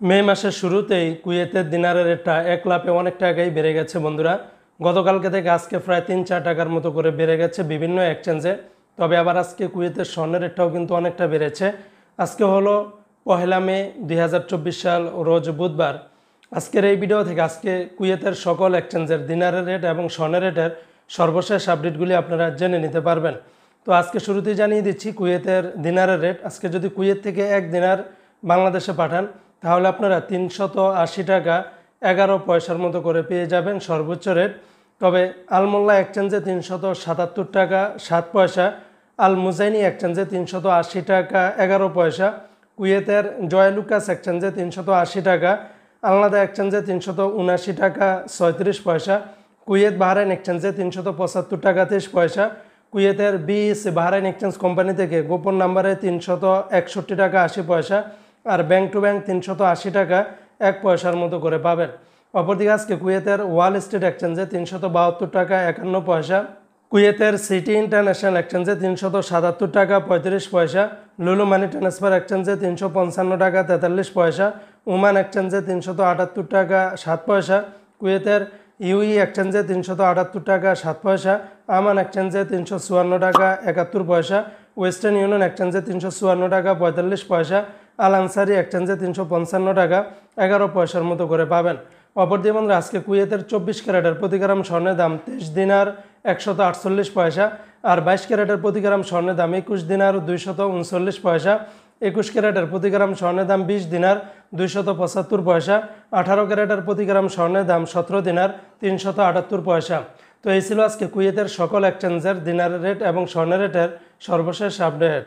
মে মাসের শুরুতেই কুয়েতের দিনারের রেটটা এক লাফে অনেক টাকাই বেড়ে গেছে বন্ধুরা। গতকালকে থেকে আজকে প্রায় 3-4 টাকার মতো করে বেড়ে গেছে বিভিন্ন এক্সচেঞ্জে। তবে আবার আজকে কুয়েতের স্বর্ণের রেটটাও কিন্তু অনেকটা বেড়েছে। আজকে হলো 1 মে 2024 সাল, রোজ বুধবার। আজকের এই ভিডিও থেকে আজকে কুয়েতের সকল এক্সচেঞ্জের দিনারের রেট এবং স্বর্ণের রেটের সর্বশেষ আপডেটগুলি আপনারা জেনে নিতে পারবেন। তো আজকে শুরুতেই জানিয়ে দিচ্ছি কুয়েতের দিনারের রেট। আজকে যদি কুয়েত থেকে 1 দিনার বাংলাদেশে পাঠান তাহলে আপনারা 380 টাকা 11 পয়সার মতো করে পেয়ে যাবেন সর্বোচ্চ রেট। তবে আলমোল্লা এক্সচেঞ্জে 377 টাকা 7 পয়সা, আল মুজাইনি এক্সচেঞ্জে 380 টাকা 11 পয়সা, কুয়েতের জয়লুকাস এক্সচেঞ্জে 380 টাকা, আলনাদা এক্সচেঞ্জে 379 টাকা 36 পয়সা, কুয়েত বাহরাইন এক্সচেঞ্জে 375 টাকা 23 পয়সা, কুয়েতের বিএসসি বাহরাইন এক্সচেঞ্জ কোম্পানি থেকে গোপন নাম্বারে 361 টাকা 80 পয়সা, আর ব্যাংক টু ব্যাংক 380 টাকা 1 পয়সার মতো করে পাবেন। অপরদিকে আজকে কুয়েতের ওয়াল স্ট্রিট এক্সচেঞ্জে 372 টাকা 51 পয়সা, কুয়েতের সিটি ইন্টারন্যাশনাল এক্সচেঞ্জে 377 টাকা 35 পয়সা, লুলু মানি ট্রান্সফার এক্সচেঞ্জে 355 টাকা 43 পয়সা, ওমান এক্সচেঞ্জে 378 টাকা 7 পয়সা, কুয়েতের ইউই এক্সচেঞ্জে 378 টাকা 7 পয়সা, আমান এক্সচেঞ্জে 354 টাকা 71 পয়সা, ওয়েস্টার্ন ইউনিয়ন এক্সচেঞ্জে 354 টাকা 45 পয়সা, আল আনসারি এক্সচেঞ্জে 355 টাকা 11 পয়সার মতো করে পাবেন। অপরদিকে বন্ধুরা আজকে কুয়েতের 24 ক্যারেটের প্রতি গ্রাম স্বর্ণের দাম 23 দিনার 148 পয়সা, আর 22 ক্যারেটের প্রতি গ্রাম স্বর্ণের দাম 21 দিনার 239 পয়সা, 21 ক্যারেটের প্রতি গ্রাম স্বর্ণের দাম 20 দিনার 275 পয়সা, 18 ক্যারেটের প্রতি গ্রাম স্বর্ণের দাম 17 দিনার 378 পয়সা। তো এই ছিল আজকে কুয়েতের সকল এক্সচেঞ্জের দিনারের রেট এবং স্বর্ণের রেটের সর্বশেষ আপডেট।